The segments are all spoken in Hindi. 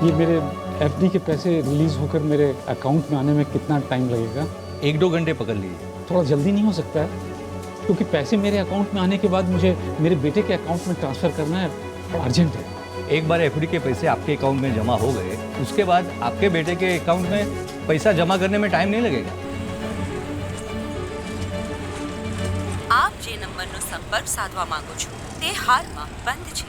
ये मेरे एफडी के पैसे रिलीज होकर मेरे अकाउंट में आने में कितना टाइम लगेगा? 1-2 घंटे पकड़ लीजिए। थोड़ा जल्दी नहीं हो सकता है? क्योंकि पैसे मेरे अकाउंट में आने के बाद मुझे मेरे बेटे के अकाउंट में ट्रांसफ़र करना है, अर्जेंट है। एक बार एफडी के पैसे आपके अकाउंट में जमा हो गए, उसके बाद आपके बेटे के अकाउंट में पैसा जमा करने में टाइम नहीं लगेगा। આપ જે નંબરનો સંપર્ક સાધવા માંગો છો તે હાલમાં બંધ છે।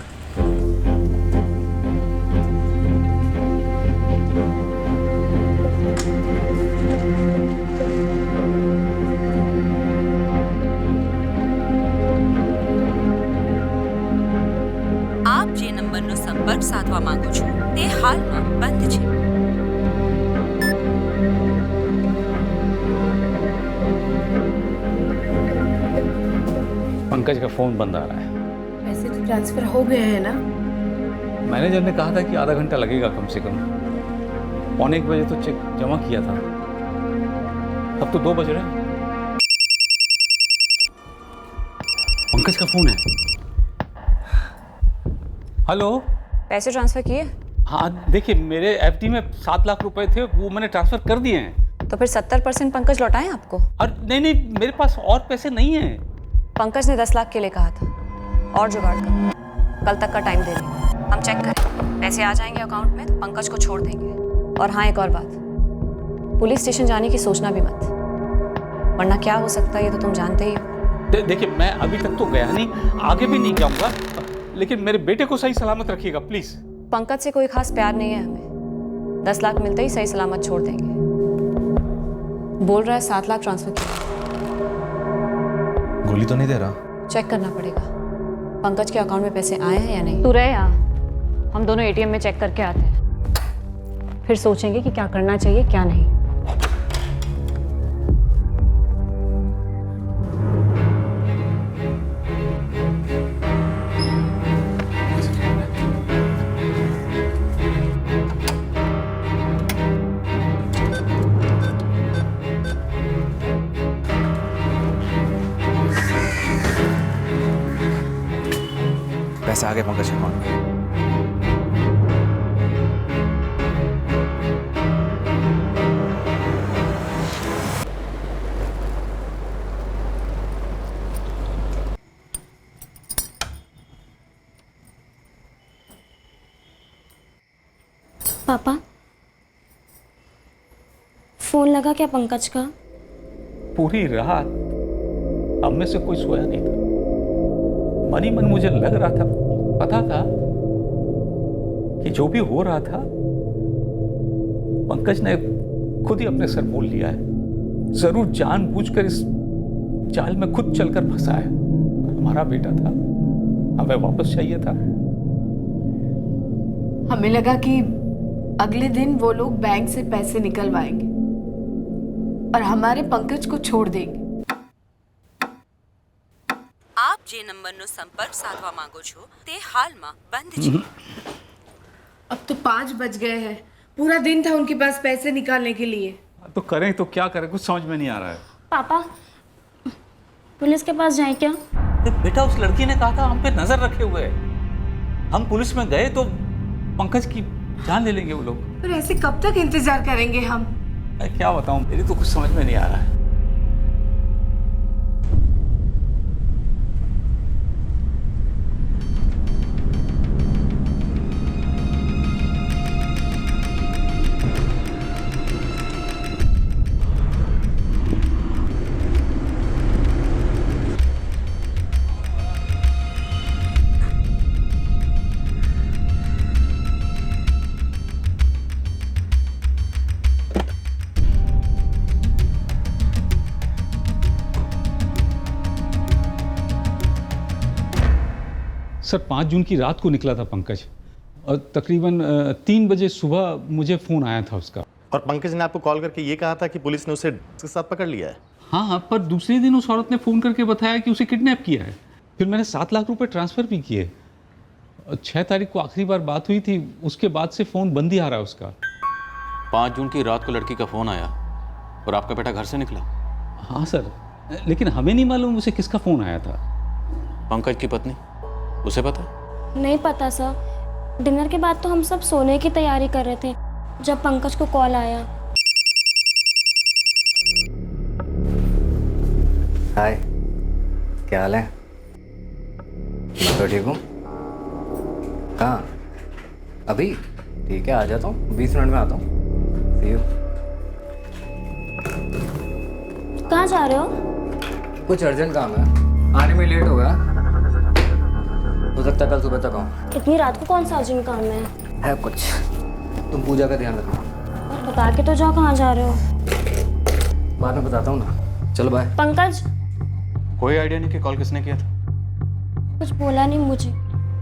આપ જે નંબરનો સંપર્ક સાધવા માંગો છો તે હાલમાં બંધ છે। पंकज का फ़ोन बंद आ रहा है। पैसे तो ट्रांसफर हो गए हैं ना? मैनेजर ने कहा था कि आधा घंटा लगेगा कम से कम। 1:15 बजे तो चेक जमा किया था, अब तो 2 बज रहे हैं। पंकज का फ़ोन है। हेलो। पैसे ट्रांसफर किए? हाँ देखिए, मेरे एफडी में 7 लाख रुपए थे, वो मैंने ट्रांसफ़र कर दिए हैं। तो फिर 70% पंकज लौटाएं आपको? और नहीं, मेरे पास और पैसे नहीं हैं। पंकज ने 10 लाख के लिए कहा था, और जुगाड़ करो, कल तक का टाइम दे देंगे। हम चेक करें, पैसे आ जाएंगे अकाउंट में तो पंकज को छोड़ देंगे। और हाँ, एक और बात, पुलिस स्टेशन जाने की सोचना भी मत, वरना क्या हो सकता है ये तो तुम जानते ही हो। देखिए, मैं अभी तक तो गया नहीं, आगे भी नहीं जाऊंगा, लेकिन मेरे बेटे को सही सलामत रखिएगा प्लीज। पंकज से कोई खास प्यार नहीं है हमें, 10 लाख मिलते ही सही सलामत छोड़ देंगे। बोल रहा है 7 लाख ट्रांसफर किया। गोली तो नहीं दे रहा? चेक करना पड़ेगा पंकज के अकाउंट में पैसे आए हैं या नहीं। तू रहे यहाँ, हम दोनों एटीएम में चेक करके आते हैं, फिर सोचेंगे कि क्या करना चाहिए क्या नहीं। पैसे आ गए पंकज के अकाउंट में। पापा, फोन लगा क्या पंकज का? पूरी रात अब में से कोई सोया नहीं था। मन ही मन मुझे लग रहा था, पता था कि जो भी हो रहा था पंकज ने खुद ही अपने सर मोल लिया है। जरूर जानबूझकर इस जाल में खुद चलकर फंसा है। हमारा बेटा था, हमें वापस चाहिए था। हमें लगा कि अगले दिन वो लोग बैंक से पैसे निकलवाएंगे और हमारे पंकज को छोड़ देंगे। આપ જે નંબરનો સંપર્ક સાધવા માંગો છો તે હાલમાં બંધ છે। अब तो 5 बज गए हैं, पूरा दिन था उनके पास पैसे निकालने के लिए। तो करें तो क्या करें, कुछ समझ में नहीं आ रहा है। पापा, पुलिस के पास जाए क्या? बेटा, उस लड़की ने कहा था हम पे नजर रखे हुए है। हम पुलिस में गए तो पंकज की जान ले लेंगे वो लोग। पर ऐसे कब तक इंतजार करेंगे हम? मैं क्या बताऊं, मेरी तो कुछ समझ में नहीं आ रहा है। सर, 5 जून की रात को निकला था पंकज, और तकरीबन 3 बजे सुबह मुझे फ़ोन आया था उसका। और पंकज ने आपको कॉल करके ये कहा था कि पुलिस ने उसे के साथ पकड़ लिया है? हाँ, पर दूसरे दिन उस औरत ने फ़ोन करके बताया कि उसे किडनैप किया है। फिर मैंने 7 लाख रुपए ट्रांसफ़र भी किए। 6 तारीख को आखिरी बार बात हुई थी, उसके बाद से फ़ोन बंद ही आ रहा है उसका। 5 जून की रात को लड़की का फ़ोन आया और आपका बेटा घर से निकला? हाँ सर, लेकिन हमें नहीं मालूम उसे किसका फ़ोन आया था। पंकज की पत्नी, उसे पता? नहीं पता सर, डिनर के बाद तो हम सब सोने की तैयारी कर रहे थे जब पंकज को कॉल आया। हाय, क्या हाल है? मैं तो ठीक हूँ। कहाँ? अभी? ठीक है, आ जाता हूँ, 20 मिनट में आता हूँ। See you। कहाँ जा रहे हो? कुछ अर्जेंट काम है, आने में लेट हो गया। हो सकता है कल सुबह तक आऊँ। इतनी रात को कौन सा अर्जेंट काम है कुछ। तुम पूजा का ध्यान रखना। और बता के तो जाओ कहाँ जा रहे हो। बाद में बताता हूँ ना। चलो बाय। पंकज कोई आइडिया नहीं कि कॉल किसने किया था? कुछ बोला नहीं मुझे।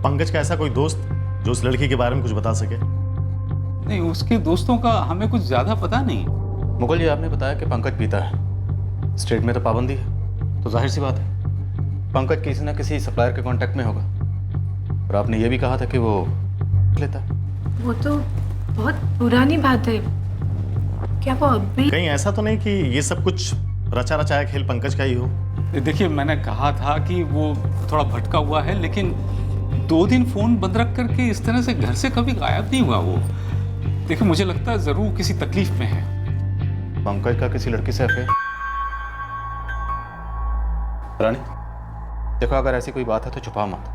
पंकज का ऐसा कोई दोस्त जो उस लड़की के बारे में कुछ बता सके? नहीं, उसके दोस्तों का हमें कुछ ज़्यादा पता नहीं। मुगल जी, आपने बताया कि पंकज पीता है, स्टेट में तो पाबंदी है, तो जाहिर सी बात है पंकज किसी न किसी सप्लायर के कांटेक्ट में होगा। और आपने ये भी कहा था कि वो लेता है। वो तो बहुत पुरानी बात है। क्या वो अब भी? कहीं ऐसा तो नहीं कि ये सब कुछ रचा रचाया खेल पंकज का ही हो? देखिए, मैंने कहा था कि वो थोड़ा भटका हुआ है, लेकिन 2 दिन फ़ोन बंद रख करके इस तरह से घर से कभी गायब नहीं हुआ वो। देखिए, मुझे लगता है ज़रूर किसी तकलीफ में है। पंकज का किसी लड़की से अफेयर? रानी, देखो अगर ऐसी कोई बात है तो छुपा मत।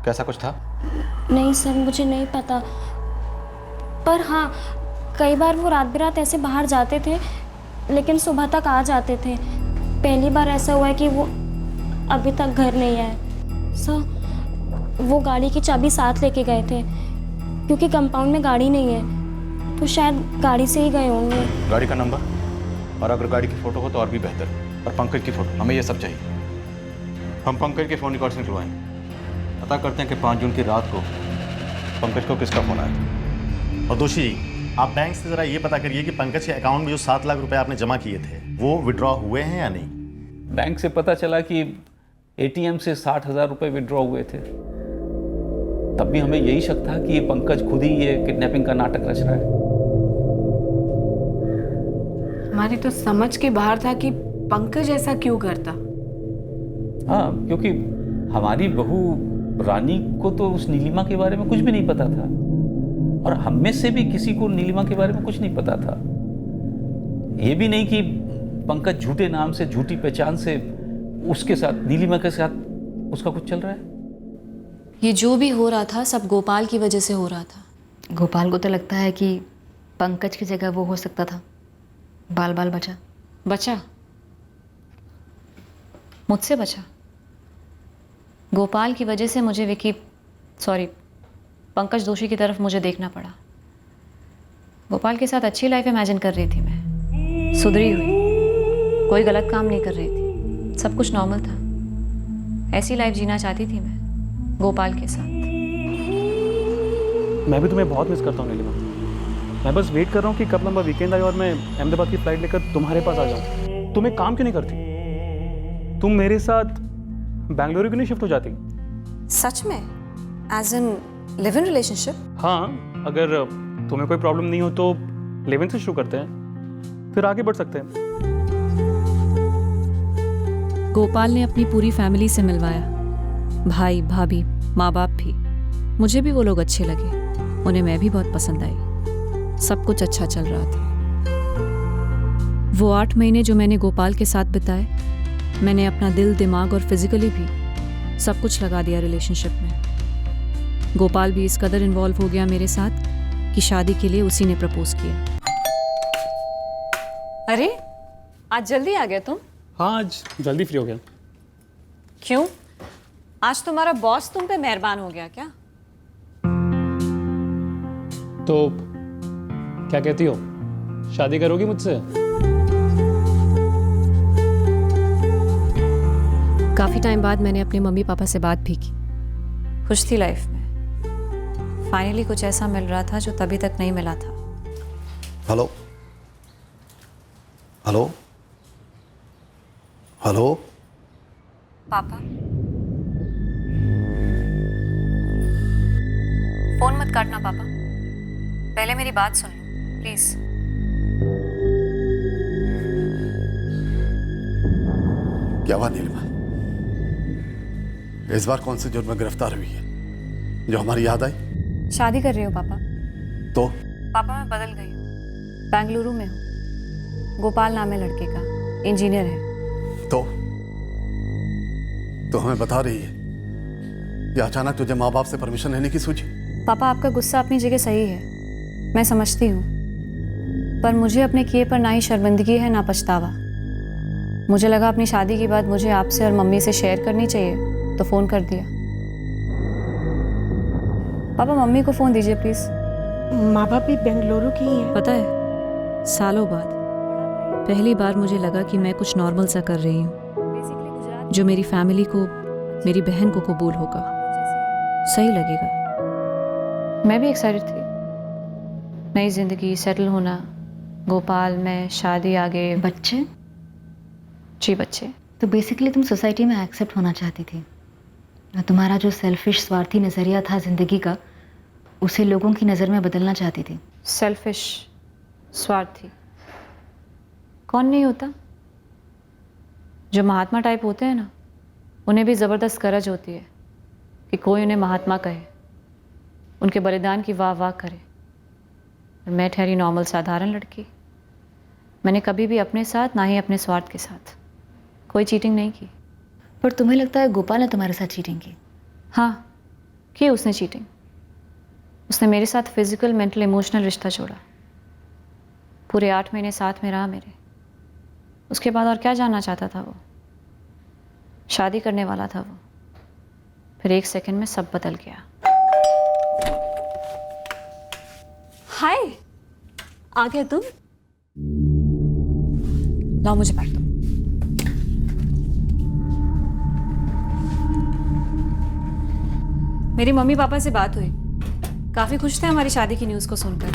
कैसा कुछ था? नहीं सर, मुझे नहीं पता। पर हाँ, कई बार वो रात बिरात ऐसे बाहर जाते थे लेकिन सुबह तक आ जाते थे। पहली बार ऐसा हुआ है कि वो अभी तक घर नहीं आए। सर, वो गाड़ी की चाबी साथ लेके गए थे क्योंकि कंपाउंड में गाड़ी नहीं है, तो शायद गाड़ी से ही गए होंगे। गाड़ी का नंबर, और अगर गाड़ी की फ़ोटो हो तो और भी बेहतर। और पंकज की फ़ोटो, हमें ये सब चाहिए। हम पंकज के फ़ोन रिकॉर्ड्स निकलवाएंगे, पता करते हैं कि 5 जून की रात को पंकज को किसका फ़ोन आया था। और दोषी जी, आप बैंक से ज़रा ये पता करिए कि पंकज के अकाउंट में जो 7 लाख रुपए आपने जमा किए थे वो विड्रॉ हुए हैं या नहीं। बैंक से पता चला कि एटीएम से 60,000 रुपये विड्रॉ हुए थे। तब भी हमें यही शक था कि ये पंकज खुद ही ये किडनैपिंग का नाटक रच रहा है। हमारी तो समझ के बाहर था कि पंकज ऐसा क्यों करता। हाँ, क्योंकि हमारी बहू रानी को तो उस नीलिमा के बारे में कुछ भी नहीं पता था, और हम में से भी किसी को नीलिमा के बारे में कुछ नहीं पता था। ये भी नहीं कि पंकज झूठे नाम से, झूठी पहचान से उसके साथ, नीलिमा के साथ उसका कुछ चल रहा है। ये जो भी हो रहा था सब गोपाल की वजह से हो रहा था। गोपाल को तो लगता है कि पंकज की जगह वो हो सकता था। बाल बाल बचा मुझसे बचा। गोपाल की वजह से मुझे पंकज दोषी की तरफ मुझे देखना पड़ा। गोपाल के साथ अच्छी लाइफ इमेजिन कर रही थी मैं, सुधरी हुई, कोई गलत काम नहीं कर रही थी, सब कुछ नॉर्मल था। ऐसी लाइफ जीना चाहती थी मैं गोपाल के साथ। मैं भी तुम्हें बहुत मिस करता हूँ नीलिमा। मैं बस वेट कर रहा हूँ कि कब लंबा वीकेंड आए और मैं अहमदाबाद की फ्लाइट लेकर तुम्हारे पास आ जाऊँ। तुम एक काम क्यों नहीं करती? तुम मेरे साथ बेंगलुरु क्यों नहीं शिफ्ट हो जाती? सच में? As in live in relationship? हाँ, अगर तुम्हें कोई प्रॉब्लम नहीं हो तो लिव इन से शुरू करते हैं, फिर आगे बढ़ सकते हैं। गोपाल ने अपनी पूरी फैमिली से मिलवाया, भाई भाभी माँ बाप भी। मुझे भी वो लोग अच्छे लगे, उन्हें मैं भी बहुत पसंद आई। सब कुछ अच्छा चल रहा था। वो 8 महीने जो मैंने गोपाल के साथ बिताए, मैंने अपना दिल, दिमाग और फिजिकली भी सब कुछ लगा दिया रिलेशनशिप में। गोपाल भी इस कदर इन्वॉल्व हो गया मेरे साथ कि शादी के लिए उसी ने प्रपोज किया। अरे आज जल्दी आ गया तुम? हाँ, आज जल्दी फ्री हो गया। क्यों? आज तुम्हारा बॉस तुम पे मेहरबान हो गया क्या? तो क्या कहती हो, शादी करोगी मुझसे? काफी टाइम बाद मैंने अपने मम्मी पापा से बात भी की। खुश थी लाइफ में, फाइनली कुछ ऐसा मिल रहा था जो तभी तक नहीं मिला था। हेलो हेलो हेलो पापा, फोन मत काटना पापा, पहले मेरी बात सुन लो प्लीज। क्या हुआ नीलिमा? इस बार कौन से जुर्म में गिरफ्तार हुई है जो हमारी याद आई? शादी कर रही हो पापा। तो पापा मैं बदल गई हूँ, बेंगलुरु में हूँ। गोपाल नाम है लड़के का, इंजीनियर है। तो हमें बता रही है ये अचानक तुझे माँ बाप से परमिशन लेने की सूझी? पापा आपका गुस्सा अपनी जगह सही है, मैं समझती हूँ, पर मुझे अपने किए पर ना ही शर्मिंदगी है ना पछतावा। मुझे लगा अपनी शादी के बाद मुझे आपसे और मम्मी से शेयर करनी चाहिए, तो फ़ोन कर दिया। पापा मम्मी को फ़ोन दीजिए प्लीज़। माँ बाप भी बेंगलुरु की ही हैं। पता है, सालों बाद पहली बार मुझे लगा कि मैं कुछ नॉर्मल सा कर रही हूँ, जो मेरी फैमिली को, मेरी बहन को कबूल होगा, सही लगेगा। मैं भी एक्साइटेड थी, नई जिंदगी, सेटल होना, गोपाल, मैं, शादी, आगे बच्चे। जी बच्चे। तो बेसिकली तुम सोसाइटी में एक्सेप्ट होना चाहती थी और तुम्हारा जो सेल्फिश स्वार्थी नज़रिया था ज़िंदगी का, उसे लोगों की नज़र में बदलना चाहती थी। सेल्फिश, स्वार्थी कौन नहीं होता? जो महात्मा टाइप होते हैं ना, उन्हें भी ज़बरदस्त गरज होती है कि कोई उन्हें महात्मा कहे, उनके बलिदान की वाह वाह करे। मैं ठहरी नॉर्मल साधारण लड़की। मैंने कभी भी अपने साथ, ना ही अपने स्वार्थ के साथ, कोई चीटिंग नहीं की। पर तुम्हें लगता है गोपाल ने तुम्हारे साथ चीटिंग की? हाँ, की उसने चीटिंग। उसने मेरे साथ फिजिकल, मेंटल, इमोशनल रिश्ता जोड़ा। पूरे 8 महीने साथ में रहा मेरे। उसके बाद और क्या जानना चाहता था वो? शादी करने वाला था वो। फिर 1 सेकंड में सब बदल गया। हाय, आ गए तुम? लाओ मुझे बैठ दो। मेरी मम्मी पापा से बात हुई, काफी खुश थे हमारी शादी की न्यूज़ को सुनकर।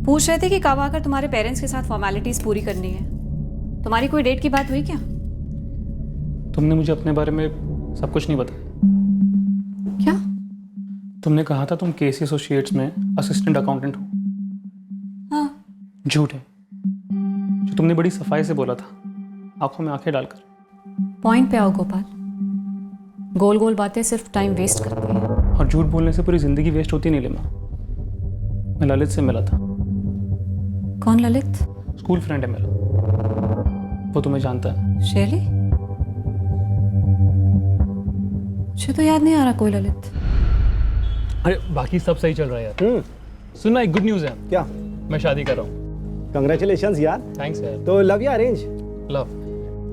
पूछ रहे थे कि कब आकर तुम्हारे पेरेंट्स के साथ फॉर्मेलिटीज पूरी करनी है। तुम्हारी कोई डेट की बात हुई क्या? तुमने मुझे अपने बारे में सब कुछ नहीं बताया। क्या? तुमने कहा था तुम केसी एसोसिएट्स में असिस्टेंट अकाउंटेंट हो। हाँ। झूठ है, जो तुमने बड़ी सफाई से बोला था, आंखों में आंखें डालकर। पॉइंट पे आओ गोपाल। गोल गोल बातें सिर्फ टाइम वेस्ट करती हैं। और झूठ बोलने से पूरी जिंदगी वेस्ट होती नहीं नीलिमा। मैं ललित से मिला था। कौन ललित? स्कूल फ्रेंड है मेरा, वो तुम्हें जानता है। शैली? मुझे तो याद नहीं आ रहा कोई ललित। अरे बाकी सब सही चल रहा है यार। सुनना, एक गुड न्यूज़ है। क्या? मैं शादी कर रहा हूँ। कंग्रेचुलेशंस यार। थैंक्स यार। तो लव या अरेंज? लव।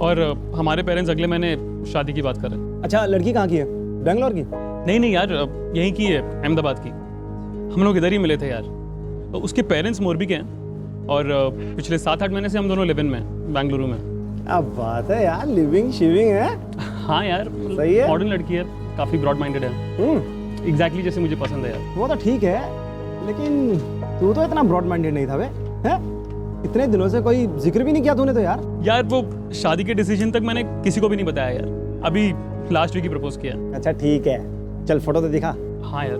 और हमारे पेरेंट्स अगले महीने शादी की बात कर रहे हैं। अच्छा, लड़की कहाँ की है? बेंगलोर की? नहीं यार, यहीं की है, अहमदाबाद की। हम लोग इधर ही मिले थे यार। तो उसके पेरेंट्स मोरबी के हैं और पिछले 7-8 महीने से हम दोनों लिव इन में, बेंगलुरु में। अब बात है यार, लिविंग शिविंग है। हाँ यार, सही है। मॉडर्न लड़की है, काफी ब्रॉड माइंडेड है। एग्जैक्टली जैसे मुझे पसंद है यार। वो तो ठीक है, लेकिन तू तो इतना ब्रॉड माइंडेड नहीं था बे, हैं? इतने दिनों से कोई जिक्र भी नहीं किया तूने तो यार। यार वो शादी के डिसीजन तक मैंने किसी को भी नहीं बताया यार। अभी लास्ट वीक ही प्रपोज किया। अच्छा ठीक है, चल फोटो तो दिखा। हाँ यार,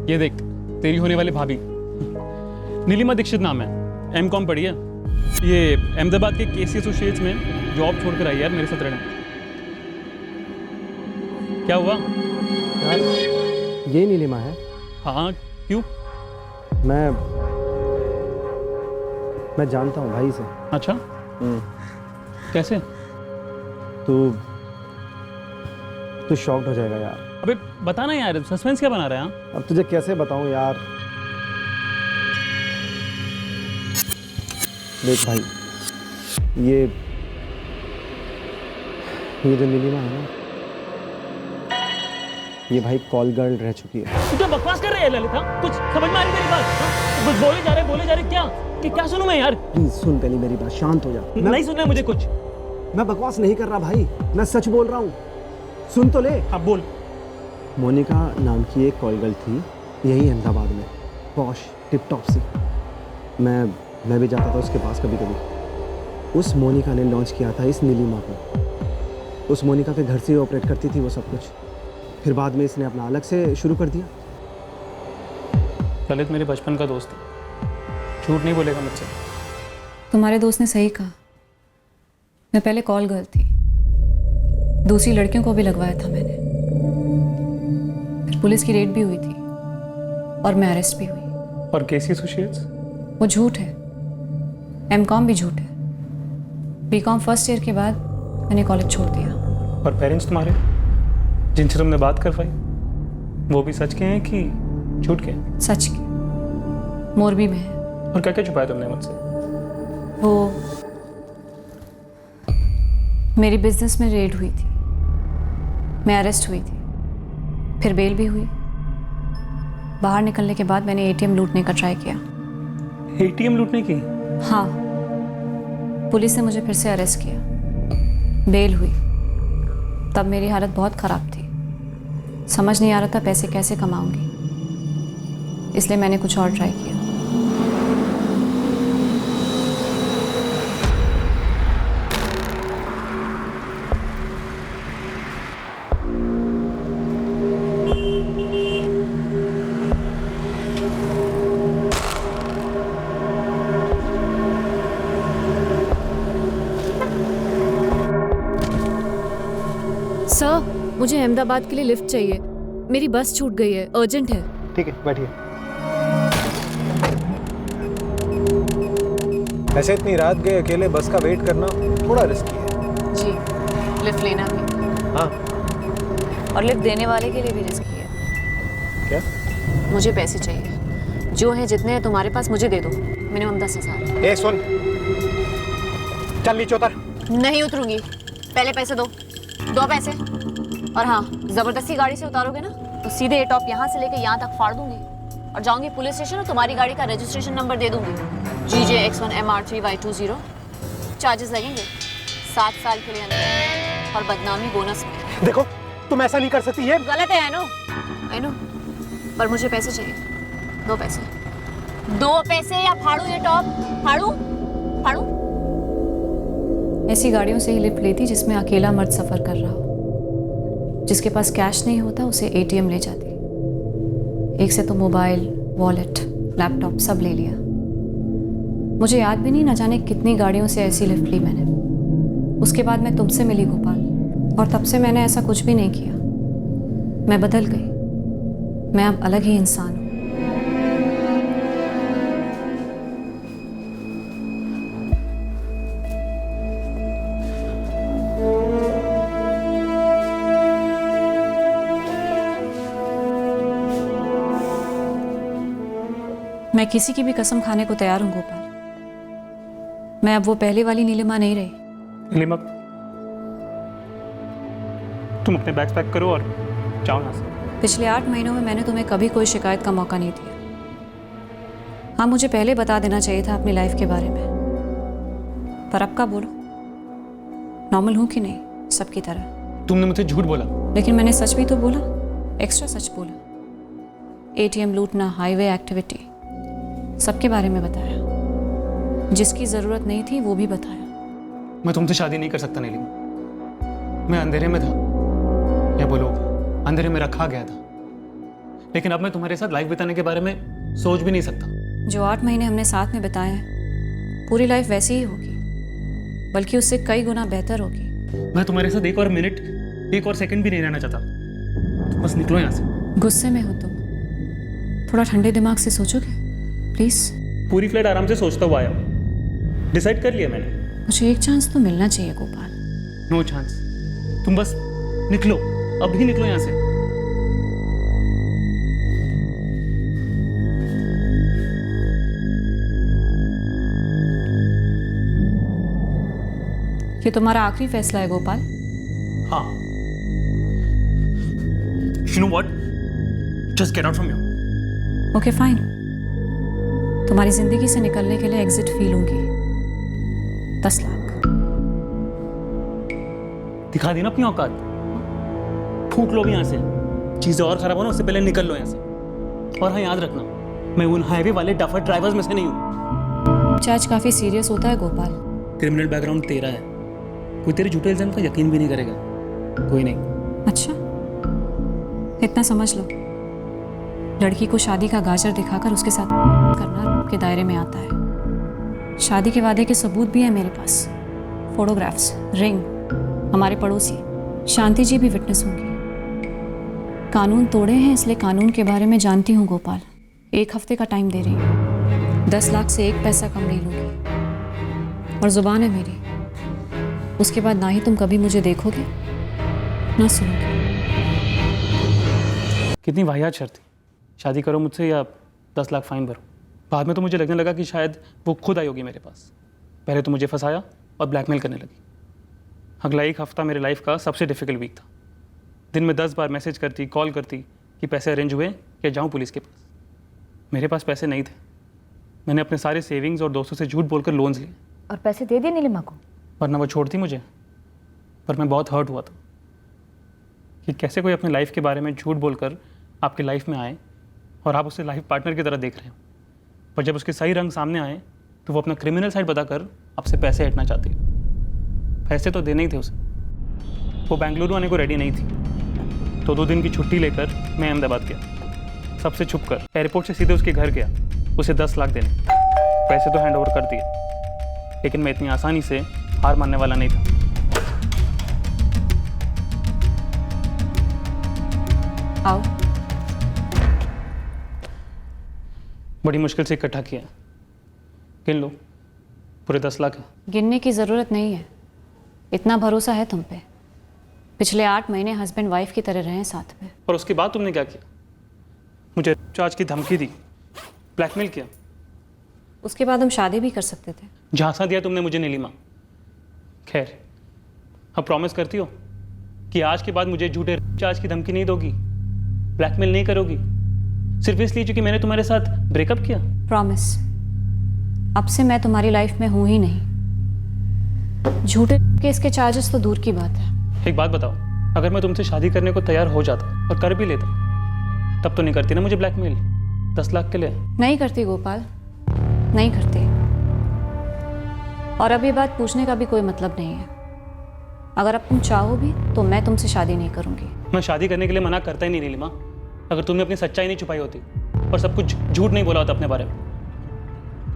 ये देख, तेरी होने वाली भाभी नीलिमा दीक्षित नाम है, M.Com पढ़ी है। ये अहमदाबाद के केसी एसोसिएट्स में जॉब छोड़कर आई यार मेरे साथ रहने। क्या हुआ यार? ये नीलिमा है? हाँ, क्यों? मैं जानता हूँ भाई से। अच्छा, कैसे? तू शॉक्ड हो जाएगा यार। अबे बताना यार, सस्पेंस क्या बना रहा है? अब तुझे कैसे बताऊं यार। देख भाई, ये जो नीलिमा है ना, ये भाई कॉल गर्ल रह चुकी है। तू क्या बकवास कर रहे हैं ललिता? कुछ समझ में आ रही मेरी बात? कुछ बोले जा रहे क्या? कि क्या सुनूं मैं यार? प्लीज सुन पहले मेरी बात, शांत हो जा। नहीं सुनना है मुझे कुछ। मैं बकवास नहीं कर रहा भाई, मैं सच बोल रहा हूँ, सुन तो ले। हाँ बोल। मोनिका नाम की एक कॉल गर्ल थी यही अहमदाबाद में, पॉश टिप टॉप सी। मैं भी जाता था उसके पास कभी कभी। उस मोनिका ने लॉन्च किया था इस नीलिमा को। उस मोनिका के घर से ऑपरेट करती थी वो सब कुछ। फिर बाद में इसने अपना अलग से शुरू कर दिया। ललित मेरे बचपन का दोस्त है, झूठ नहीं बोलेगा मुझसे। तुम्हारे दोस्त ने सही कहा। मैं पहले कॉल गर्ल थी, दूसरी लड़कियों को भी लगवाया था मैंने। फिर पुलिस की रेड भी हुई थी और मैं अरेस्ट भी हुई। और केसी एसोसिएट्स? वो झूठ है। एमकॉम भी झूठ है। बीकॉम फर्स्ट ईयर के बाद मैंने कॉलेज छोड़ दिया। और पेरेंट्स तुम्हारे जिनसे तुमने बात करवाई वो भी सच के हैं कि झूठ के? सच के। मोरबी में है। और क्या क्या छुपाया तुमने मुझसे? वो मेरी बिजनेस में रेड हुई थी, मैं अरेस्ट हुई थी, फिर बेल भी हुई। बाहर निकलने के बाद मैंने एटीएम लूटने का ट्राई किया। एटीएम लूटने की? हाँ, पुलिस ने मुझे फिर से अरेस्ट किया, बेल हुई। तब मेरी हालत बहुत ख़राब थी, समझ नहीं आ रहा था पैसे कैसे कमाऊंगी, इसलिए मैंने कुछ और ट्राई किया। सर, मुझे अहमदाबाद के लिए लिफ्ट चाहिए। मेरी बस छूट गई है, अर्जेंट है। ठीक है, बैठिए। ऐसे इतनी रात गए अकेले बस का वेट करना थोड़ा रिस्की है। जी, लिफ्ट लेना भी। हाँ। और लिफ्ट देने वाले के लिए भी रिस्की है। क्या? मुझे पैसे चाहिए, जो है जितने हैं तुम्हारे पास मुझे दे दो, मिनिमम 10,000। ए सुन, चल नीचे उतर। नहीं उतरूंगी, पहले पैसे दो पैसे। और हाँ, जबरदस्ती गाड़ी से उतारोगे ना तो सीधे ये टॉप यहाँ से लेके यहाँ तक फाड़ दूंगी और जाऊंगी पुलिस स्टेशन और तुम्हारी गाड़ी का रजिस्ट्रेशन नंबर दे दूंगी, GJX1MR3Y20। चार्जेस लगेंगे 7 साल के लिए अंदर और बदनामी बोनस में। देखो, तुम ऐसा नहीं कर सकती है। गलत है, आई नो, पर मुझे पैसे चाहिए। 2 पैसे, 2 पैसे या फाड़ू ये टॉप, फाड़ू। ऐसी गाड़ियों से ही लिफ्ट लेती जिसमें अकेला मर्द सफर कर रहा हो। जिसके पास कैश नहीं होता उसे एटीएम ले जाती। एक से तो मोबाइल, वॉलेट, लैपटॉप सब ले लिया। मुझे याद भी नहीं, न जाने कितनी गाड़ियों से ऐसी लिफ्ट ली मैंने। उसके बाद मैं तुमसे मिली गोपाल, और तब से मैंने ऐसा कुछ भी नहीं किया। मैं बदल गई, मैं अब अलग ही इंसान हूँ। मैं किसी की भी कसम खाने को तैयार हूँ गोपाल। मैं अब वो पहले वाली नीलिमा नहीं रही। नीलिमा, तुम अपने बैग्स पैक करो और जाओ यहाँ से। पिछले 8 महीनों में मैंने तुम्हें कभी कोई शिकायत का मौका नहीं दिया। हाँ, मुझे पहले बता देना चाहिए था अपनी लाइफ के बारे में, पर अब का बोलो, नॉर्मल हूँ कि नहीं सबकी तरह? तुमने मुझे झूठ बोला। लेकिन मैंने सच भी तो बोला, एक्स्ट्रा सच बोला। एटीएम लूटना, हाईवे एक्टिविटी, सबके बारे में बताया। जिसकी जरूरत नहीं थी वो भी बताया। मैं तुमसे शादी नहीं कर सकता नीलिमा। मैं अंधेरे में था, या बोलो अंधेरे में रखा गया था। लेकिन अब मैं तुम्हारे साथ लाइफ बिताने के बारे में सोच भी नहीं सकता। जो 8 महीने हमने साथ में बिताए हैं, पूरी लाइफ वैसी ही होगी, बल्कि उससे कई गुना बेहतर होगी। मैं तुम्हारे साथ एक और मिनट, एक और सेकंड भी नहीं रहना चाहता। बस निकलो यहाँ से। गुस्से में हो तुम, थोड़ा ठंडे दिमाग से सोचोगे प्लीज? पूरी फ्लाइट आराम से सोचता हुआ आया, डिसाइड कर लिया मैंने। मुझे एक चांस तो मिलना चाहिए गोपाल। No chance. तुम बस निकलो, अभी निकलो यहाँ से। ये तुम्हारा आखिरी फैसला है गोपाल? हाँ। You know what? Just get out from here. Okay fine. तुम्हारी जिंदगी से निकलने के लिए एग्जिट फी लूंगी, 10 लाख। दिखा दी ना अपनी औकात। फूट लो भी यहाँ से। चीजें और खराब हो ना, उससे पहले निकल लो यहाँ से। और हाँ, याद रखना, मैं उन हाईवे वाले डफर ड्राइवर्स में से नहीं हूँ। चार्ज काफी सीरियस होता है गोपाल। क्रिमिनल बैकग्राउंड तेरा है, कोई तेरे झूठे इल्जाम का यकीन भी नहीं करेगा। कोई नहीं। अच्छा, इतना समझ लो, लड़की को शादी का गाजर दिखाकर उसके साथ करना के दायरे में आता है। शादी के वादे के सबूत भी है मेरे पास, फोटोग्राफ्स, रिंग। हमारे पड़ोसी शांति जी भी विटनेस होंगी। कानून तोड़े हैं, इसलिए कानून के बारे में जानती हूँ गोपाल। 1 हफ्ते का टाइम दे रही हूँ। 10 लाख से 1 पैसा कम नहीं लूँगी। और जुबान है मेरी, उसके बाद ना ही तुम कभी मुझे देखोगे ना सुनोगे। कितनी वाहियात शर्त थी, शादी करो मुझसे या 10 लाख फाइन भरो। बाद में तो मुझे लगने लगा कि शायद वो खुद आई होगी मेरे पास। पहले तो मुझे फंसाया और ब्लैकमेल करने लगी। अगला 1 हफ्ता मेरे लाइफ का सबसे डिफ़िकल्ट वीक था। दिन में 10 बार मैसेज करती, कॉल करती कि पैसे अरेंज हुए या जाऊँ पुलिस के पास। मेरे पास पैसे नहीं थे। मैंने अपने सारे सेविंग्स और दोस्तों से झूठ बोलकर लोन्स लिए। और पैसे दे दिए नीलिमा को? वरना वो छोड़ती मुझे। पर मैं बहुत हर्ट हुआ था कि कैसे कोई अपने लाइफ के बारे में झूठ बोलकर आपकी लाइफ में आए और आप उसे लाइफ पार्टनर की तरह देख रहे हो, पर जब उसके सही रंग सामने आए तो वो अपना क्रिमिनल साइड बताकर आपसे पैसे हटना चाहती है। पैसे तो देने ही थे उसे। वो बेंगलुरु आने को रेडी नहीं थी, तो 2 दिन की छुट्टी लेकर मैं अहमदाबाद गया। सबसे छुप कर एयरपोर्ट से सीधे उसके घर गया, उसे 10 लाख देने। पैसे तो हैंड ओवर कर दिए, लेकिन मैं इतनी आसानी से हार मानने वाला नहीं था। आओ। बड़ी मुश्किल से इकट्ठा किया। गिन लो, पूरे 10 लाख है। गिनने की ज़रूरत नहीं है, इतना भरोसा है तुम पे। पिछले 8 महीने हस्बैंड वाइफ की तरह रहे हैं साथ में। और उसके बाद तुमने क्या किया? मुझे चार्ज की धमकी दी, ब्लैकमेल किया। उसके बाद हम शादी भी कर सकते थे। झांसा दिया तुमने मुझे नीलिमा। खैर, अब प्रॉमिस करती हो कि आज के बाद मुझे झूठे चार्ज की धमकी नहीं दोगी, ब्लैकमेल नहीं करोगी, सिर्फ इसलिए क्योंकि मैंने तुम्हारे साथ ब्रेकअप किया? प्रॉमिस। अब से मैं तुम्हारी लाइफ में हूं ही नहीं। झूठे केस के चार्जेस तो दूर की बात है। एक बात बताओ, अगर मैं तुमसे शादी करने को तैयार हो जाता और कर भी लेता, तब तो नहीं करती ना मुझे ब्लैकमेल 10 लाख के लिए? नहीं करती गोपाल, नहीं करती। और अब ये बात पूछने का भी कोई मतलब नहीं है। अगर अब तुम चाहो भी तो मैं तुमसे शादी नहीं करूंगी। मैं शादी करने के लिए मना करता ही नहीं नीलिमा। अगर तुमने अपनी सच्चाई नहीं छुपाई होती और सब कुछ झूठ नहीं बोला होता अपने बारे में,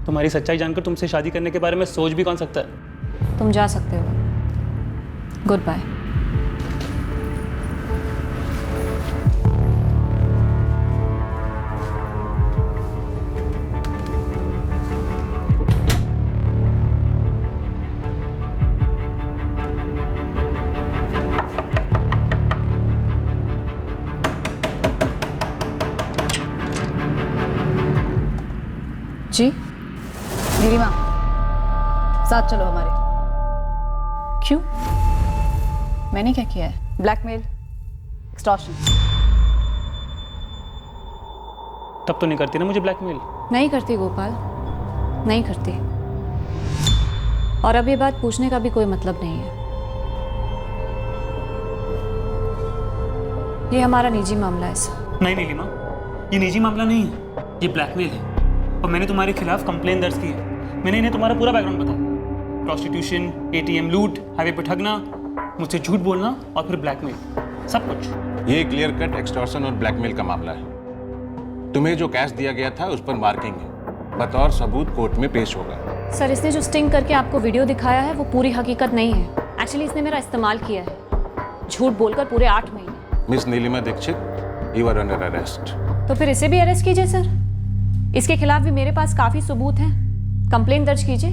तुम्हारी सच्चाई जानकर तुमसे शादी करने के बारे में सोच भी कौन सकता है? तुम जा सकते हो। Good bye. जी नीलिमा, साथ चलो हमारे। क्यों? मैंने क्या किया है? Blackmail, extortion. तब तो नहीं करती ना मुझे ब्लैकमेल? नहीं करती गोपाल, नहीं करती। और अब ये बात पूछने का भी कोई मतलब नहीं है। ये हमारा निजी मामला है सर। नहीं नीलिमा, ये निजी मामला नहीं है, ये ब्लैकमेल है। और मैंने तुम्हारे खिलाफ कंप्लेन दर्ज की है। मैंने इन्हें तुम्हारा पूरा बैकग्राउंड बताया। प्रोस्टिट्यूशन, ATM लूट, हाईवे पर ठगना, मुझसे झूठ बोलना और फिर ब्लैकमेल, सब कुछ। ये क्लियर कट एक्सटॉर्शन और ब्लैकमेल का मामला है। तुम्हें जो कैश दिया गया था उस पर मार्किंग है, बतौर सबूत कोर्ट में पेश होगा। सर, इसने जो स्टिंग करके आपको वीडियो दिखाया है वो पूरी हकीकत नहीं है। एक्चुअली इसने मेरा इस्तेमाल किया है, झूठ बोलकर पूरे 8 महीने। Miss Neelima Dikshit, you are under arrest. तो फिर इसे भी अरेस्ट कीजिए सर। इसके खिलाफ भी मेरे पास काफी सबूत हैं। कंप्लेन दर्ज कीजिए।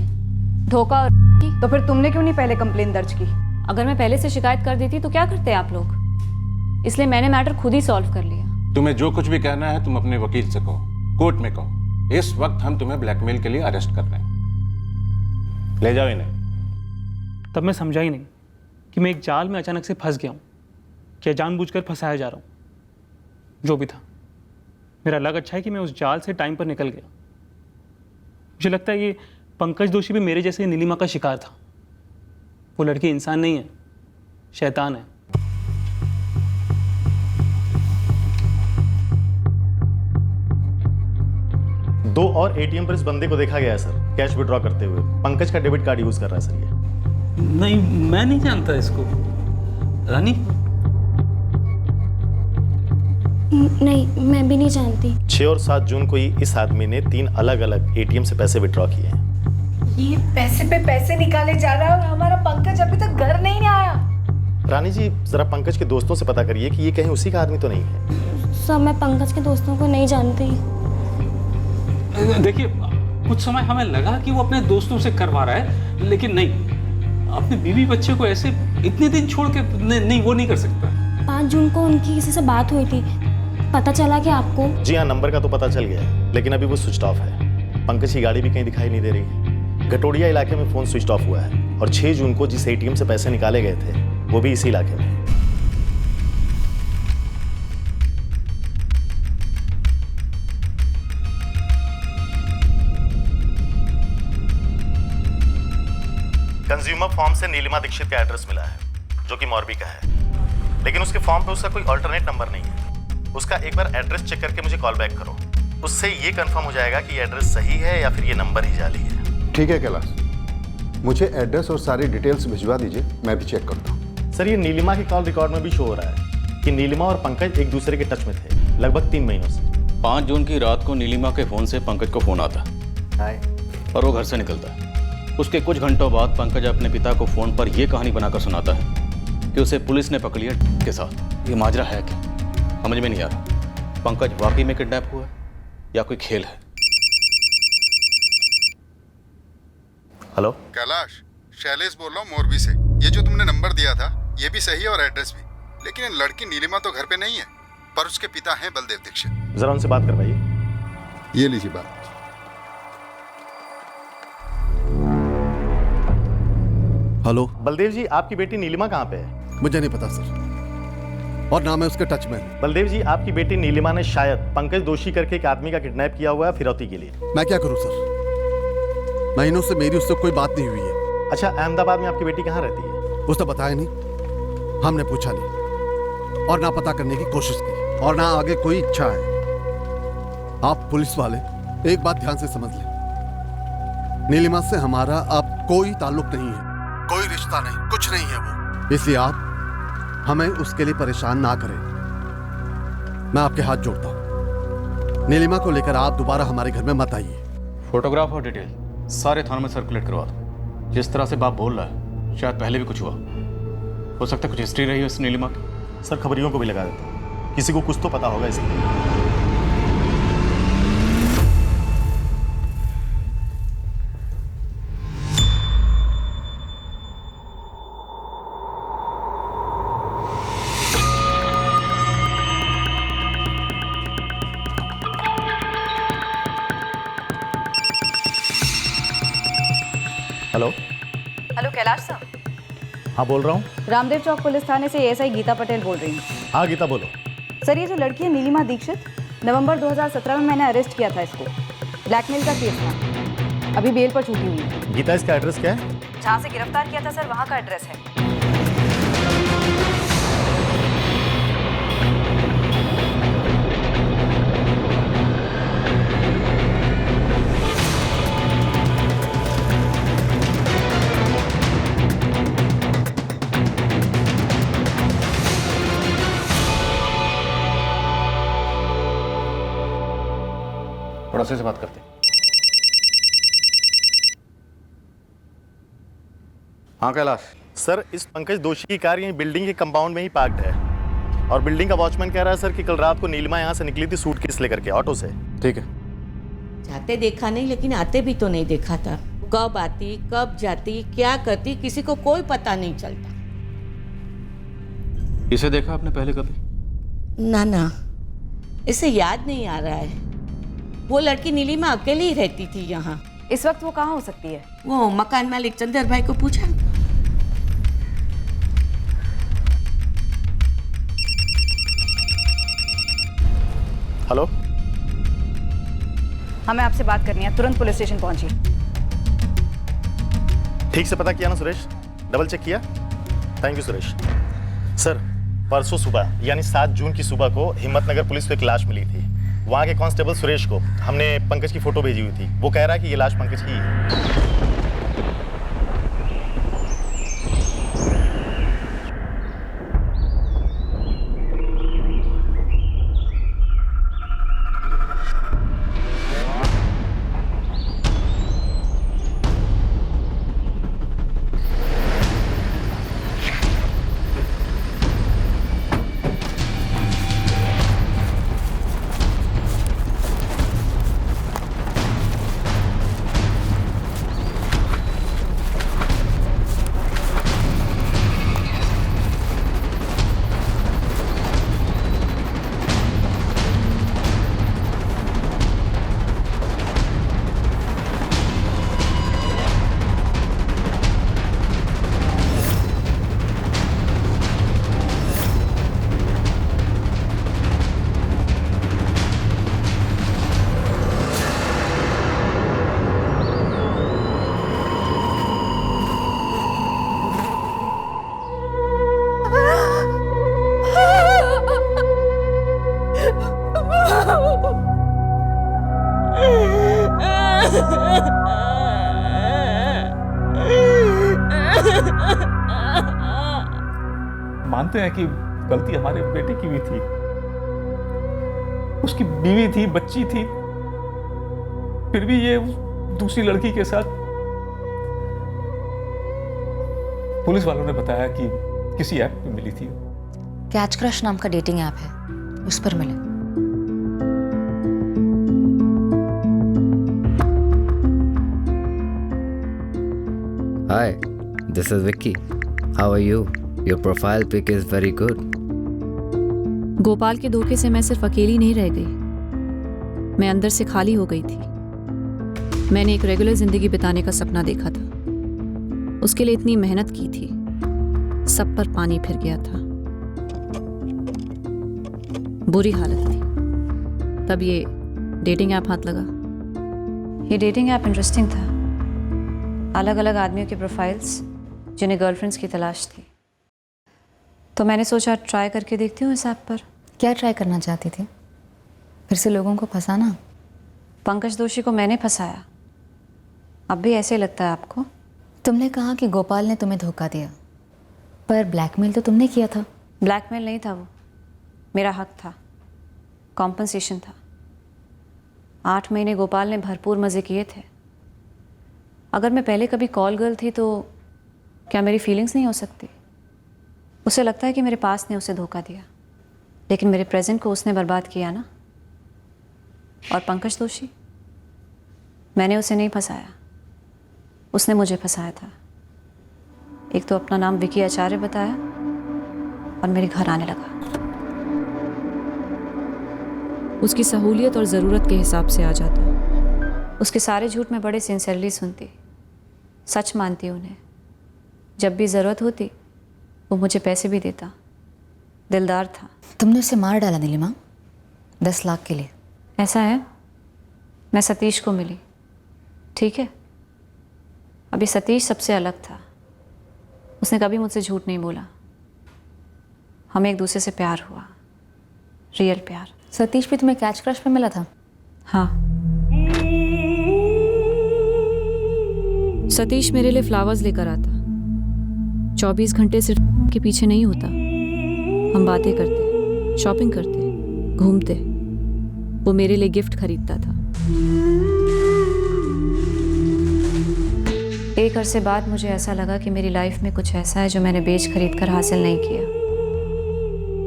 धोखा और तो फिर तुमने क्यों नहीं पहले कंप्लेन दर्ज की? अगर मैं पहले से शिकायत कर देती तो क्या करते आप लोग? इसलिए मैंने मैटर खुद ही सॉल्व कर लिया। तुम्हें जो कुछ भी कहना है तुम अपने वकील से कहो, कोर्ट में कहो। इस वक्त हम तुम्हें ब्लैकमेल के लिए अरेस्ट कर रहे हैं। ले जाओ इन्हें। तब मैं समझा ही नहीं कि मैं एक जाल में अचानक से फंस गया हूँ, क्या जानबूझकर फंसाया जा रहा हूँ। जो भी था, मेरा लग अच्छा है कि मैं उस जाल से टाइम पर निकल गया। मुझे लगता है ये पंकज दोषी भी मेरे जैसे नीलिमा का शिकार था। वो लड़की इंसान नहीं है, शैतान है। दो और ATM पर इस बंदे को देखा गया है सर, कैश विड्रॉ करते हुए। पंकज का डेबिट कार्ड यूज कर रहा है सर ये। नहीं, मैं नहीं जानता इसको। रानी? नहीं, मैं भी नहीं जानती। 6 और 7 जून को ही इस आदमी ने 3 अलग अलग ATM से पैसे विड्रॉ किए हैं। ये पैसे पे पैसे निकाले जा रहा है और हमारा पंकज अभी तक घर नहीं आया। रानी जी जरा पंकज के दोस्तों से पता करिए कि ये कहीं उसी का आदमी तो नहीं है। सर मैं पंकज के दोस्तों को नहीं जानती। देखिए कुछ समय हमें लगा कि वो अपने दोस्तों से करवा रहा है, लेकिन नहीं, अपने बीवी बच्चे को ऐसे इतने दिन छोड़ के नहीं, वो नहीं कर सकता। 5 जून को उनकी किसी से बात हुई थी, पता चला कि आपको? जी हाँ, नंबर का तो पता चल गया है, लेकिन अभी वो स्विच ऑफ है। पंकज की गाड़ी भी कहीं दिखाई नहीं दे रही है। गटोड़िया इलाके में फोन स्विच ऑफ हुआ है और 6 जून को जिस एटीएम से पैसे निकाले गए थे वो भी इसी इलाके में। कंज्यूमर फॉर्म से नीलिमा दीक्षित का एड्रेस मिला है, जो कि मोरबी का है, लेकिन उसके फॉर्म पे उसका कोई अल्टरनेट नंबर नहीं है। उसका एक बार एड्रेस चेक करके मुझे कॉल बैक करो, उससे ये कंफर्म हो जाएगा कि ये एड्रेस सही है या फिर ये नंबर ही जाली है। ठीक है कैलाश, मुझे एड्रेस और सारी डिटेल्स भिजवा दीजिए, मैं भी चेक करता हूँ। सर ये नीलिमा की कॉल रिकॉर्ड में भी शो हो रहा है कि नीलिमा और पंकज एक दूसरे के टच में थे लगभग 3 महीनों से। 5 जून की रात को नीलिमा के फोन से पंकज को फोन आता हाय और वो घर से निकलता है। उसके कुछ घंटों बाद पंकज अपने पिता को फोन पर यह कहानी बनाकर सुनाता है कि उसे पुलिस ने पकड़ लिया के साथ। ये माजरा है क्या, समझ में नहीं आ रहा। पंकज वाकई में किडनैप हुआ है या कोई खेल है? हेलो कैलाश, शैलेश बोल रहा हूँ मोरबी से। ये जो तुमने नंबर दिया था ये भी सही है और एड्रेस भी, लेकिन ये लड़की नीलिमा तो घर पे नहीं है, पर उसके पिता हैं बलदेव दीक्षित। जरा उनसे बात करवाइए। ये लीजिए बात। हेलो बलदेव जी, आपकी बेटी नीलिमा कहाँ पे है? मुझे नहीं पता सर, और ना मैं उसके टच में हूं। बलदेव जी, आपकी बेटी नीलिमा ने शायद पंकज दोषी करके एक आदमी का किडनैप किया हुआ है फिरौती के लिए। मैं क्या करूं सर, महीनों से मेरी उससे कोई बात नहीं हुई है। अच्छा, अहमदाबाद में आपकी बेटी कहाँ रहती है? उसने बताया नहीं, हमने पूछा नहीं और ना पता करने की कोशिश की और ना आगे कोई इच्छा है। आप पुलिस वाले एक बात ध्यान से समझ लें, नीलिमा से हमारा अब कोई ताल्लुक नहीं है, कोई रिश्ता नहीं, कुछ नहीं है वो। इसलिए आप हमें उसके लिए परेशान ना करें। मैं आपके हाथ जोड़ता हूं, नीलिमा को लेकर आप दोबारा हमारे घर में मत आइए। फोटोग्राफ और डिटेल सारे थानों में सर्कुलेट करवा दो। जिस तरह से बाप बोल रहा है शायद पहले भी कुछ हुआ हो सकता है, कुछ हिस्ट्री रही है इस नीलिमा की। सर खबरियों को भी लगा देता हूँ, किसी को कुछ तो पता होगा इसलिए। Hello hello Kailash sir. हाँ बोल रहा हूँ। रामदेव चौक पुलिस थाने से एएसआई गीता पटेल बोल रही हूँ। हाँ गीता बोलो। सर ये जो लड़की है नीलिमा दीक्षित, नवंबर 2017 में मैंने अरेस्ट किया था इसको, ब्लैकमेल का केस था, अभी बेल पर छूटी हुई है। गीता, इसका एड्रेस क्या है? जहाँ से गिरफ्तार किया था सर वहाँ का एड्रेस है। पड़ोसी से बात करते। हाँ कैलाश। सर इस पंकज दोषी की कार यही बिल्डिंग के कंपाउंड में ही पार्क्ड है और बिल्डिंग का वॉचमैन कह रहा है सर कि कल रात को नीलिमा यहाँ से निकली थी सूटकेस लेकर के ऑटो से। ठीक है। जाते देखा नहीं, लेकिन आते भी तो नहीं देखा था। कब आती कब जाती क्या करती किसी को कोई पता नहीं चलता। इसे देखा आपने पहले कभी? ना ना, इसे याद नहीं आ रहा है। वो लड़की नीलिमा अकेली ही रहती थी यहाँ। इस वक्त वो कहाँ हो सकती है? वो मकान मालिक चंदर भाई को पूछा? हेलो। हमें आपसे बात करनी है, तुरंत पुलिस स्टेशन पहुंचिए। ठीक से पता किया ना सुरेश? डबल चेक किया? Thank you Suresh. सर परसों सुबह यानी 7 जून की सुबह को हिम्मतनगर पुलिस को एक लाश मिली थी। वहाँ के कांस्टेबल सुरेश को हमने पंकज की फोटो भेजी हुई थी। वो कह रहा है कि ये लाश पंकज की है। मानते हैं कि गलती हमारे बेटे की भी थी, उसकी बीवी थी, बच्ची थी, फिर भी ये दूसरी लड़की के साथ। पुलिस वालों ने बताया कि किसी ऐप पे मिली थी। कैच क्रश नाम का डेटिंग ऐप है, उस पर मिले। Hi, this is Vicky. How are you? Your profile pic is very good. Gopal के धोखे से मैं सिर्फ अकेली नहीं रह गई, मैं अंदर से खाली हो गई थी। मैंने एक रेगुलर जिंदगी बिताने का सपना देखा था, उसके लिए इतनी मेहनत की थी, सब पर पानी फिर गया था। बुरी हालत थी। तब ये डेटिंग ऐप हाथ लगा। ये डेटिंग ऐप इंटरेस्टिंग था। अलग अलग आदमियों के प्रोफाइल्स जिन्हें गर्लफ्रेंड्स की तलाश थी, तो मैंने सोचा ट्राई करके देखती हूँ इस ऐप पर। क्या ट्राई करना चाहती थी? फिर से लोगों को फंसाना? पंकज दोषी को मैंने फंसाया, अब भी ऐसे लगता है आपको? तुमने कहा कि गोपाल ने तुम्हें धोखा दिया, पर ब्लैकमेल तो तुमने किया था। ब्लैकमेल नहीं था वो, मेरा हक था, कॉम्पनसेशन था। 8 महीने गोपाल ने भरपूर मज़े किए थे। अगर मैं पहले कभी कॉल गर्ल थी तो क्या मेरी फीलिंग्स नहीं हो सकती? उसे लगता है कि मेरे पास ने उसे धोखा दिया, लेकिन मेरे प्रेजेंट को उसने बर्बाद किया ना। और पंकज दोषी, मैंने उसे नहीं फंसाया, उसने मुझे फंसाया था। एक तो अपना नाम विकी आचार्य बताया और मेरे घर आने लगा। उसकी सहूलियत और ज़रूरत के हिसाब से आ जाता। उसके सारे झूठ मैं बड़े सिंसियरली सुनती, सच मानती उन्हें। जब भी ज़रूरत होती वो मुझे पैसे भी देता, दिलदार था। तुमने उसे मार डाला नीलिमा, 10 लाख के लिए। ऐसा है, मैं सतीश को मिली, ठीक है। अभी सतीश सबसे अलग था, उसने कभी मुझसे झूठ नहीं बोला। हमें एक दूसरे से प्यार हुआ, रियल प्यार। सतीश भी तुम्हें कैच क्रश पे मिला था? हाँ। सतीश मेरे लिए फ्लावर्स लेकर आता, 24 घंटे सिर्फ के पीछे नहीं होता। हम बातें करते, शॉपिंग करते, घूमते। वो मेरे लिए गिफ्ट खरीदता था। एक अरसे बाद मुझे ऐसा लगा कि मेरी लाइफ में कुछ ऐसा है जो मैंने बेच खरीद कर हासिल नहीं किया,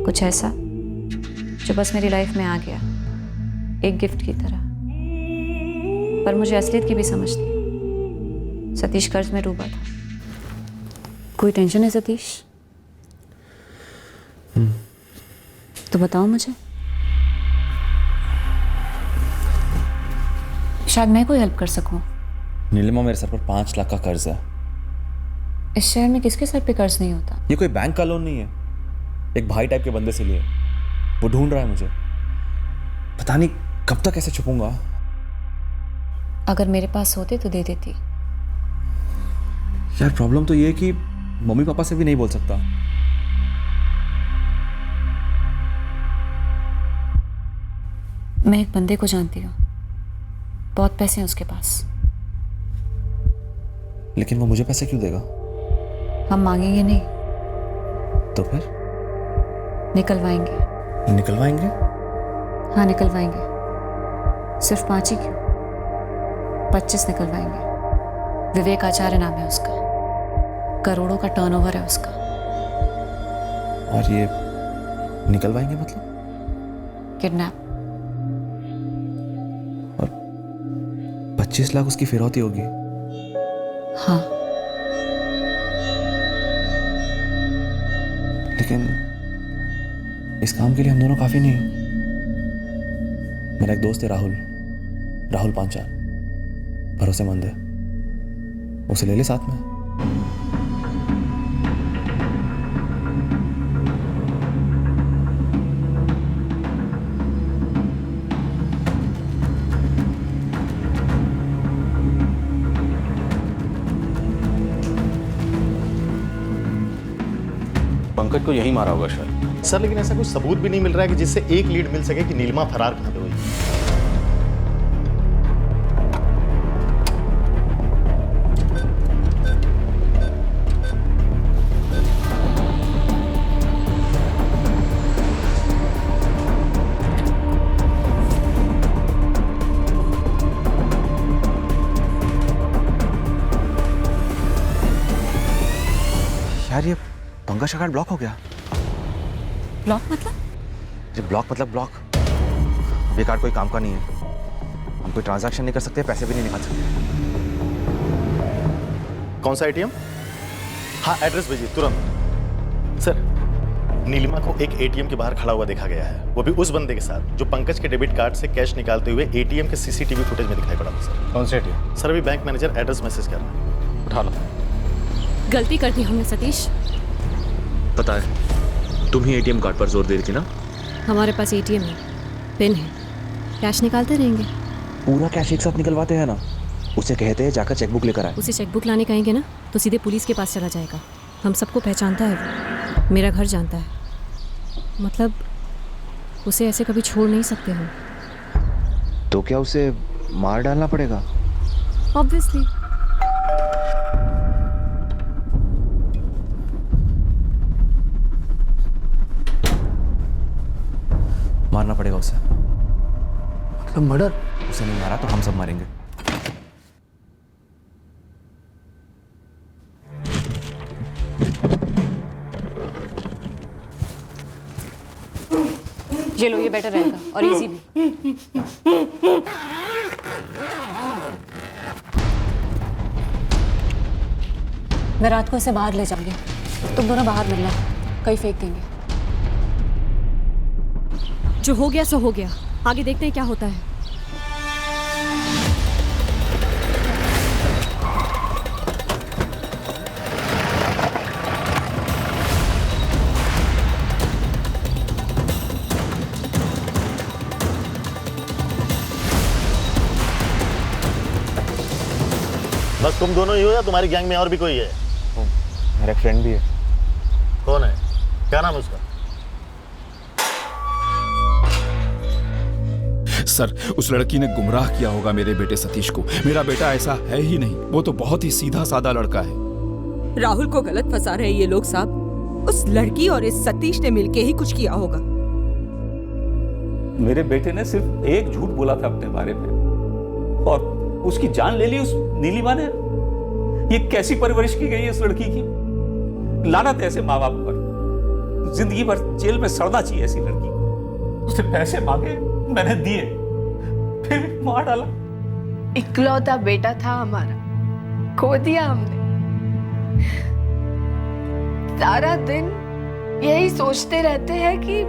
कुछ ऐसा जो बस मेरी लाइफ में आ गया, एक गिफ्ट की तरह। पर मुझे असलियत की भी समझ थी। सतीश कर्ज में डूबा था। कोई टेंशन है सतीश? तो बताओ मुझे, शायद मैं कोई हेल्प कर सकूं। नीलिमा, मेरे सर पर 5 लाख का कर्ज है। इस शहर में किसके सर पे कर्ज नहीं होता? ये कोई बैंक का लोन नहीं है, एक भाई टाइप के बंदे से लिए। वो ढूंढ रहा है मुझे, पता नहीं कब तक ऐसे छुपूंगा। अगर मेरे पास होते तो दे देती। यार प्रॉब्लम तो ये है कि मम्मी पापा से भी नहीं बोल सकता। मैं एक बंदे को जानती हूँ, बहुत पैसे हैं उसके पास। लेकिन वो मुझे पैसे क्यों देगा? हम मांगेंगे नहीं तो फिर निकलवाएंगे। निकलवाएंगे? हाँ निकलवाएंगे। सिर्फ 5 ही क्यों, 25 निकलवाएंगे। विवेक आचार्य नाम है उसका, करोड़ों का टर्नओवर है उसका। और ये निकलवाएंगे मतलब? किडनैप। और 25 लाख उसकी फिरौती होगी? हाँ। लेकिन इस काम के लिए हम दोनों काफी नहीं। मेरा एक दोस्त है राहुल पांचाल, भरोसेमंद है, उसे ले ले साथ में। पंकज को यही मारा होगा शायद। सर लेकिन ऐसा कोई सबूत भी नहीं मिल रहा है कि जिससे एक लीड मिल सके कि नीलिमा फरार कहाँ पे हुई। पंकज का कार्ड ब्लॉक हो गया। ब्लॉक मतलब? जी ब्लॉक मतलब ब्लॉक। ये कार्ड कोई काम का नहीं है, हम कोई ट्रांजैक्शन नहीं कर सकते, पैसे भी नहीं निकाल सकते। कौन सा एटीएम? हाँ एड्रेस भेजिए तुरंत। सर नीलिमा को एक एटीएम के बाहर खड़ा हुआ देखा गया है, वो भी उस बंदे के साथ जो पंकज के डेबिट कार्ड से कैश निकालते हुए एटीएम के सीसीटीवी फुटेज में दिखाई पड़ा था सर। कौन सा एटीएम? सर अभी बैंक मैनेजर एड्रेस मैसेज कर रहा है, उठा लो। गलती कर दी हमने सतीश। पता है तुम ही एटीएम कार्ड पर जोर दे रही थी ना। हमारे पास एटीएम है, पिन है, कैश निकालते रहेंगे। पूरा कैश एक साथ निकलवाते हैं ना, उसे कहते हैं जाकर चेकबुक लेकर आए। उसे चेकबुक लाने कहेंगे ना तो सीधे पुलिस के पास चला जाएगा। हम सबको पहचानता है वो, मेरा घर जानता है, मतलब उसे ऐसे कभी छोड़ नहीं सकते हम। तो क्या उसे मार डालना पड़ेगा? ऑब्वियसली। मारना पड़ेगा उसे। मतलब मर्डर? उसे नहीं मारा तो हम सब मारेंगे। ये लो, ये बेटर रहेगा और इजी भी। मैं रात को इसे बाहर ले जाऊंगी, तुम दोनों बाहर मिलना, कहीं फेंक देंगे। जो हो गया सो हो गया, आगे देखते हैं क्या होता है। बस तुम दोनों ही हो या तुम्हारी गैंग में और भी कोई है? मेरा फ्रेंड भी है। कौन है? क्या नाम है उसका? सर उस लड़की ने गुमराह किया होगा मेरे बेटे सतीश को। मेरा बेटा ऐसा है ही नहीं, वो तो बहुत ही सीधा साधा लड़का है। राहुल को गलत फंसा रहे ये लोग साहब। उस लड़की और इस सतीश ने मिलके ही कुछ किया होगा। मेरे बेटे ने सिर्फ एक झूठ बोला था अपने बारे में और उसकी जान ले ली उस नीलिमा ने। ये कैसी परवरिश की गई है इस लड़की की। लानत है ऐसे माँ बाप पर, जिंदगी भर जेल में सड़ना चाहिए ऐसी लड़की को। उसने पैसे मांगे, मैंने दिए, फिर मार डाला। इकलौता बेटा था हमारा, खो दिया हमने। सारा दिन यही सोचते रहते हैं कि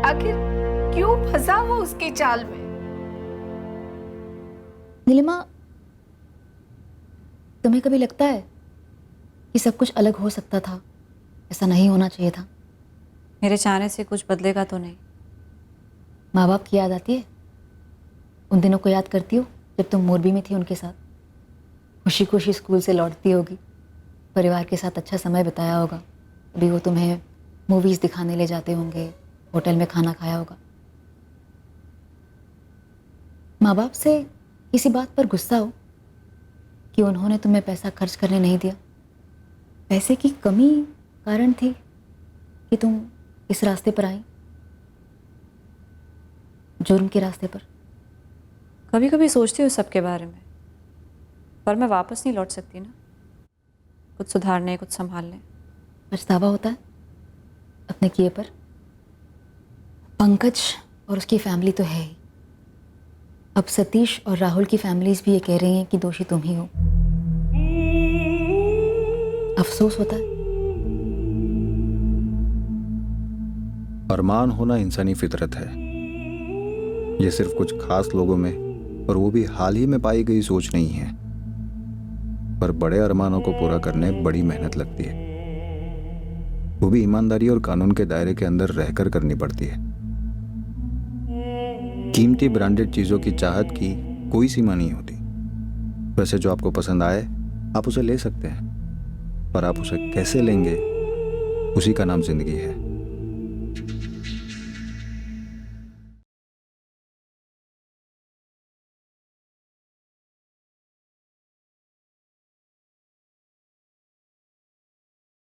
आखिर क्यों फंसा वो उसकी चाल में। नीलिमा, तुम्हें कभी लगता है कि सब कुछ अलग हो सकता था, ऐसा नहीं होना चाहिए था? मेरे चाहने से कुछ बदलेगा तो नहीं। माँ बाप की याद आती है? उन दिनों को याद करती हो जब तुम मोरबी में थी उनके साथ? खुशी खुशी स्कूल से लौटती होगी, परिवार के साथ अच्छा समय बिताया होगा, अभी वो तुम्हें मूवीज़ दिखाने ले जाते होंगे, होटल में खाना खाया होगा। माँ बाप से किसी बात पर गुस्सा हो कि उन्होंने तुम्हें पैसा खर्च करने नहीं दिया? पैसे की कमी कारण थी कि तुम इस रास्ते पर आई, जुर्म के रास्ते पर? कभी कभी सोचती हूँ सबके बारे में, पर मैं वापस नहीं लौट सकती ना, कुछ सुधारने, कुछ संभालने। पछतावा होता है अपने किए पर? पंकज और उसकी फैमिली तो है ही, अब सतीश और राहुल की फैमिलीज भी ये कह रही हैं कि दोषी तुम ही हो। अफसोस होता है। अरमान होना इंसानी फितरत है। ये सिर्फ कुछ खास लोगों में, और वो भी हाल ही में पाई गई सोच नहीं है। पर बड़े अरमानों को पूरा करने बड़ी मेहनत लगती है, वो भी ईमानदारी और कानून के दायरे के अंदर रहकर करनी पड़ती है। कीमती ब्रांडेड चीजों की चाहत की कोई सीमा नहीं होती। वैसे जो आपको पसंद आए आप उसे ले सकते हैं, पर आप उसे कैसे लेंगे उसी का नाम जिंदगी है।